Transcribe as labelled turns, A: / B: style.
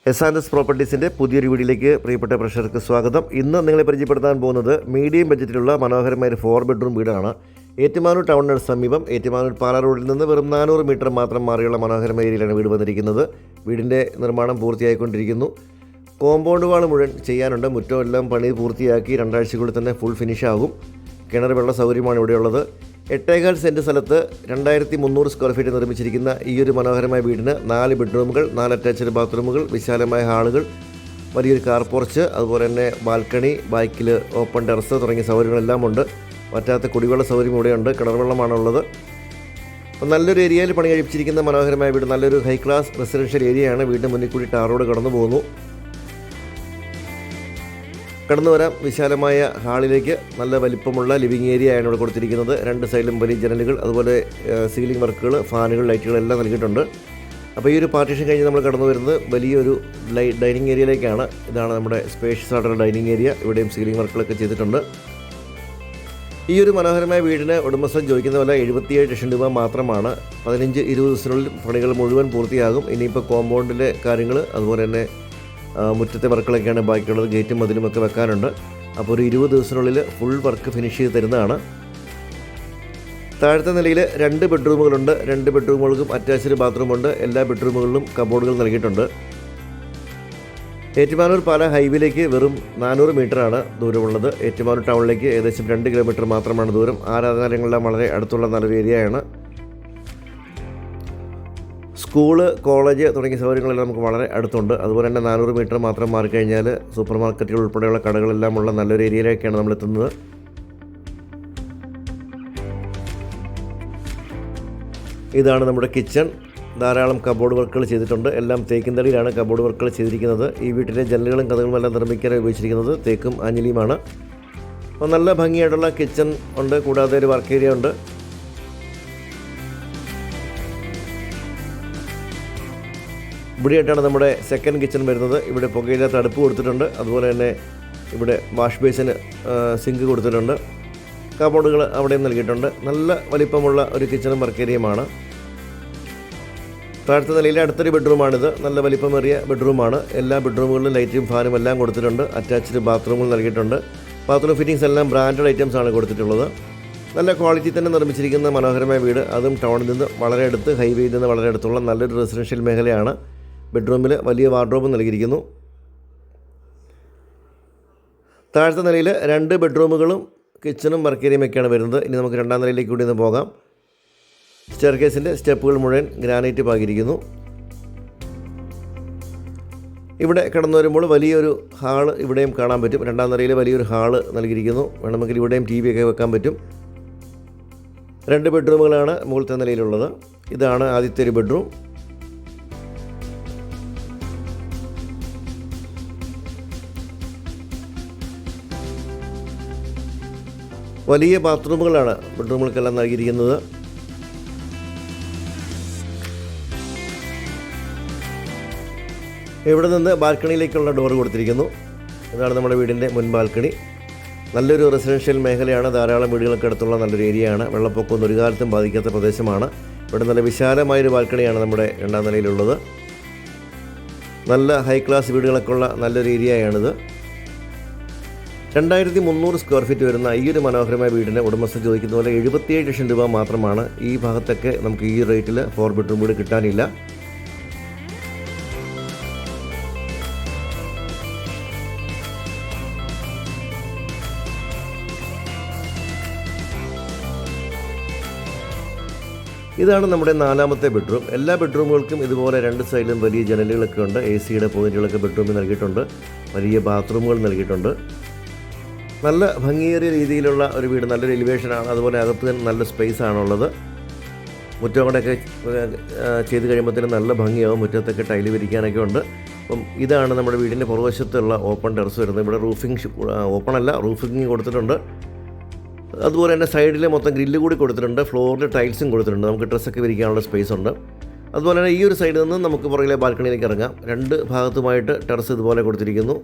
A: S പ്രോപ്പർട്ടീസിൻ്റെ പുതിയൊരു വീഡിയോയിലേക്ക് പ്രിയപ്പെട്ട പ്രേക്ഷകർക്ക് സ്വാഗതം. ഇന്ന് നിങ്ങളെ പരിചയപ്പെടുത്താൻ പോകുന്നത് മീഡിയം ബഡ്ജറ്റിലുള്ള മനോഹരമായ ഒരു 4 ബെഡ്റൂം വീടാണ്. ഏറ്റുമാനൂർ ടൗണിന് സമീപം ഏറ്റുമാനൂർ പാലാ റോഡിൽ നിന്ന് വെറും 400 മീറ്റർ മാത്രം മാറിയുള്ള മനോഹരമായ ഏരിയയിലാണ് വീട് വന്നിരിക്കുന്നത്. വീടിൻ്റെ നിർമ്മാണം പൂർത്തിയായിക്കൊണ്ടിരിക്കുന്നു. കോമ്പൗണ്ട് വാൾ മുഴുവൻ ചെയ്യാനുണ്ട്. മുറ്റം എല്ലാം പണി പൂർത്തിയാക്കി 2 ആഴ്ചക്കുള്ളിൽ തന്നെ ഫുൾ ഫിനിഷ് ആകും. കിണർ വെള്ള സൗകര്യമാണ് ഇവിടെയുള്ളത്. 8.25 സെൻറ്റ് സ്ഥലത്ത് 2300 സ്ക്വയർ ഫീറ്റ് നിർമ്മിച്ചിരിക്കുന്ന ഈ ഒരു മനോഹരമായ വീടിന് 4 ബെഡ്റൂമുകൾ, 4 അറ്റാച്ച്ഡ് ബാത്റൂമുകൾ, വിശാലമായ ഹാളുകൾ, വലിയൊരു കാർ പോർച്ച്, അതുപോലെ തന്നെ ബാൽക്കണി, ബാക്കിൽ ഓപ്പൺ ടെറസ് തുടങ്ങിയ സൗകര്യങ്ങളെല്ലാം ഉണ്ട്. പറ്റാത്ത കുടിവെള്ള സൗകര്യം ഇവിടെയുണ്ട്. കിണർവെള്ളമാണുള്ളത്. നല്ലൊരു ഏരിയയിൽ പണി കഴിപ്പിച്ചിരിക്കുന്ന മനോഹരമായ വീട്. നല്ലൊരു ഹൈ ക്ലാസ് റെസിഡൻഷ്യൽ ഏരിയയാണ്. വീടിൻ്റെ മുന്നിൽ കൂടി ടാർ റോഡ് കടന്നു പോകുന്നു. കടന്നു വരാം വിശാലമായ ഹാളിലേക്ക്. നല്ല വലിപ്പമുള്ള ലിവിങ് ഏരിയയാണ് ഇവിടെ കൊടുത്തിരിക്കുന്നത്. 2 സൈഡിലും വലിയ ജനലുകൾ, അതുപോലെ സീലിംഗ് വർക്കുകൾ, ഫാനുകൾ, ലൈറ്റുകളെല്ലാം നൽകിയിട്ടുണ്ട്. അപ്പോൾ ഈ ഒരു പാർട്ടീഷൻ കഴിഞ്ഞ് നമ്മൾ കടന്നു വരുന്നത് വലിയൊരു ഡൈനിങ് ഏരിയയിലേക്കാണ്. ഇതാണ് നമ്മുടെ സ്പേഷ്യസ് ആയിട്ടുള്ള ഡൈനിങ് ഏരിയ. ഇവിടെയും സീലിംഗ് വർക്കുകളൊക്കെ ചെയ്തിട്ടുണ്ട്. ഈ ഒരു മനോഹരമായ വീടിന് ഉടമസ്ഥൻ ചോദിക്കുന്ന പോലെ 77 ലക്ഷം രൂപ മാത്രമാണ്. 15-20 ദിവസത്തിനുള്ളിൽ പണികൾ മുഴുവൻ പൂർത്തിയാകും. ഇനിയിപ്പോൾ കോമ്പൗണ്ടിലെ കാര്യങ്ങൾ, അതുപോലെ തന്നെ മുറ്റത്തെ വർക്കുകളൊക്കെയാണ് ബാക്കിയുള്ളത്. ഗേറ്റും മതിലുമൊക്കെ വെക്കാനുണ്ട്. അപ്പോൾ ഒരു 20 ദിവസത്തിനുള്ളിൽ ഫുൾ വർക്ക് ഫിനിഷ് ചെയ്ത് തരുന്നതാണ്. താഴത്തെ നിലയിൽ 2 ബെഡ്റൂമുകളുണ്ട്. 2 ബെഡ്റൂമുകൾക്കും അറ്റാച്ച്ഡ് ബാത്റൂമുണ്ട്. എല്ലാ ബെഡ്റൂമുകളിലും കബോർഡുകൾ നൽകിയിട്ടുണ്ട്. ഏറ്റുമാനൂർ പാലാ ഹൈവേയിലേക്ക് വെറും 400 മീറ്ററാണ് ദൂരമുള്ളത്. ഏറ്റുമാനൂർ ടൗണിലേക്ക് ഏകദേശം 2 കിലോമീറ്റർ മാത്രമാണ് ദൂരം. ആരാധനാലയങ്ങളെല്ലാം വളരെ അടുത്തുള്ള നല്ലൊരു ഏരിയയാണ്. സ്കൂള്, കോളേജ് തുടങ്ങിയ സൗകര്യങ്ങളെല്ലാം നമുക്ക് വളരെ അടുത്തുണ്ട്. അതുപോലെ തന്നെ 400 മീറ്റർ മാത്രം മാറിക്കഴിഞ്ഞാൽ സൂപ്പർ മാർക്കറ്റുകൾ ഉൾപ്പെടെയുള്ള കടകളെല്ലാം ഉള്ള നല്ലൊരു ഏരിയയിലേക്കാണ് നമ്മൾ എത്തുന്നത്. ഇതാണ് നമ്മുടെ കിച്ചൺ. ധാരാളം കബോർഡ് വർക്കുകൾ ചെയ്തിട്ടുണ്ട്. എല്ലാം തേക്കിൻ തടിയിലാണ് കബോർഡ് വർക്കുകൾ ചെയ്തിരിക്കുന്നത്. ഈ വീട്ടിലെ ജനലുകളും കഥകളും എല്ലാം നിർമ്മിക്കാൻ ഉപയോഗിച്ചിരിക്കുന്നത് തേക്കും ആഞ്ഞിലിയുമാണ്. അപ്പോൾ നല്ല ഭംഗിയായിട്ടുള്ള കിച്ചൺ ഉണ്ട്. കൂടാതെ ഒരു വർക്ക് ഏരിയ ഉണ്ട്. ഇവിടെയായിട്ടാണ് നമ്മുടെ സെക്കൻഡ് കിച്ചൺ വരുന്നത്. ഇവിടെ പുകയില്ലാത്ത അടുപ്പ് കൊടുത്തിട്ടുണ്ട്. അതുപോലെ തന്നെ ഇവിടെ വാഷ് ബേസിന് സിങ്ക് കൊടുത്തിട്ടുണ്ട്. കബോർഡുകൾ അവിടെയും നൽകിയിട്ടുണ്ട്. നല്ല വലിപ്പമുള്ള ഒരു കിച്ചണും വർക്ക് ഏരിയയുമാണ്. താഴത്തെ നിലയിലെ അടുത്തൊരു ബെഡ്റൂമാണിത്. നല്ല വലിപ്പമേറിയ ബെഡ്റൂമാണ്. എല്ലാ ബെഡ്റൂമുകളിലും ലൈറ്റും ഫാനും എല്ലാം കൊടുത്തിട്ടുണ്ട്. അറ്റാച്ച്ഡ് ബാത്റൂമുകൾ നൽകിയിട്ടുണ്ട്. ബാത്റൂം ഫിറ്റിങ്സ് എല്ലാം ബ്രാൻഡഡ് ഐറ്റംസ് ആണ് കൊടുത്തിട്ടുള്ളത്. നല്ല ക്വാളിറ്റി തന്നെ നിർമ്മിച്ചിരിക്കുന്ന മനോഹരമായ വീട്. അതും ടൗണിൽ നിന്ന് വളരെ അടുത്ത്, ഹൈവേയിൽ നിന്ന് വളരെ അടുത്തുള്ള നല്ലൊരു റെസിഡൻഷ്യൽ മേഖലയാണ്. ബെഡ്റൂമിൽ വലിയ വാർഡ്രോബ് നൽകിയിരിക്കുന്നു. താഴത്തെ നിലയിൽ 2 ബെഡ്റൂമുകളും കിച്ചണും വർക്ക് ഏരിയയുമൊക്കെയാണ് വരുന്നത്. ഇനി നമുക്ക് 2ാം നിലയിലേക്ക് കൂടി ഒന്ന് പോകാം. സ്റ്റെയർകേസിൻ്റെ സ്റ്റെപ്പുകൾ മുഴുവൻ ഗ്രാനൈറ്റ് പാകിയിരിക്കുന്നു. ഇവിടെ കടന്നു വരുമ്പോൾ വലിയൊരു ഹാള് ഇവിടെയും കാണാൻ പറ്റും. 2ാം നിലയിൽ വലിയൊരു ഹാള് നൽകിയിരിക്കുന്നു. വേണമെങ്കിൽ ഇവിടെയും TV ഒക്കെ വെക്കാൻ പറ്റും. 2 ബെഡ്റൂമുകളാണ് മുകളിലത്തെ നിലയിലുള്ളത്. ഇതാണ് ആദ്യത്തെ ഒരു ബെഡ്റൂം. വലിയ ബാത്റൂമുകളാണ് ബെഡ്റൂമുകൾക്കെല്ലാം നൽകിയിരിക്കുന്നത്. ഇവിടെ നിന്ന് ബാൽക്കണിയിലേക്കുള്ള ഡോർ കൊടുത്തിരിക്കുന്നു. ഇതാണ് നമ്മുടെ വീടിൻ്റെ മുൻ ബാൽക്കണി. നല്ലൊരു റെസിഡൻഷ്യൽ മേഖലയാണ്. ധാരാളം വീടുകൾക്ക് അടുത്തുള്ള നല്ലൊരു ഏരിയയാണ്. വെള്ളപ്പൊക്കമൊന്നും ഒരു കാലത്തും ബാധിക്കാത്ത പ്രദേശമാണ്. ഇവിടെ നല്ല വിശാലമായൊരു ബാൽക്കണിയാണ് നമ്മുടെ 2ാം നിലയിലുള്ളത്. നല്ല ഹൈ ക്ലാസ് വീടുകളൊക്കെ ഉള്ള നല്ലൊരു ഏരിയയാണിത്. 2300 സ്ക്വയർ ഫീറ്റ് വരുന്ന ഈ ഒരു മനോഹരമായ വീടിന് ഉടമസ്ഥൻ ചോദിക്കുന്ന പോലെ 77 ലക്ഷം രൂപ മാത്രമാണ്. ഈ ഭാഗത്തൊക്കെ നമുക്ക് ഈ റേറ്റിൽ 4 ബെഡ്റൂം വീട് കിട്ടാനില്ല. ഇതാണ് നമ്മുടെ 4ാമത്തെ ബെഡ്റൂം. എല്ലാ ബെഡ്റൂമുകൾക്കും ഇതുപോലെ 2 സൈഡിലും വലിയ ജനലുകളൊക്കെ ഉണ്ട്. AC-യുടെ പോയിന്റുകളൊക്കെ ബെഡ്റൂമിൽ നൽകിയിട്ടുണ്ട്. വലിയ ബാത്റൂമുകൾ നൽകിയിട്ടുണ്ട്. നല്ല ഭംഗിയേറിയ രീതിയിലുള്ള ഒരു വീട്. നല്ലൊരു എലിവേഷനാണ്. അതുപോലെ അകത്ത് നല്ല സ്പേസ് ആണുള്ളത്. മുറ്റം കൂടെയൊക്കെ ചെയ്ത് കഴിയുമ്പോഴത്തേനും നല്ല ഭംഗിയാവും. മുറ്റത്തൊക്കെ ടൈല് വിരിക്കാനൊക്കെ ഉണ്ട്. അപ്പം ഇതാണ് നമ്മുടെ വീടിൻ്റെ പുറവശത്തുള്ള ഓപ്പൺ ടെറസ് വരുന്നത്. ഇവിടെ റൂഫിങ് കൊടുത്തിട്ടുണ്ട്. അതുപോലെ തന്നെ സൈഡിൽ മൊത്തം ഗ്രില്ല് കൂടി കൊടുത്തിട്ടുണ്ട്. ഫ്ലോറിൽ ടൈൽസും കൊടുത്തിട്ടുണ്ട്. നമുക്ക് ഡ്രസ്സൊക്കെ വിരിക്കാനുള്ള സ്പേസ് ഉണ്ട്. അതുപോലെ തന്നെ ഈ ഒരു സൈഡിൽ നിന്ന് നമുക്ക് പുറകിലെ ബാൽക്കണിയിലേക്ക് ഇറങ്ങാം. 2 ഭാഗത്തുമായിട്ട് ടെറസ് ഇതുപോലെ കൊടുത്തിരിക്കുന്നു.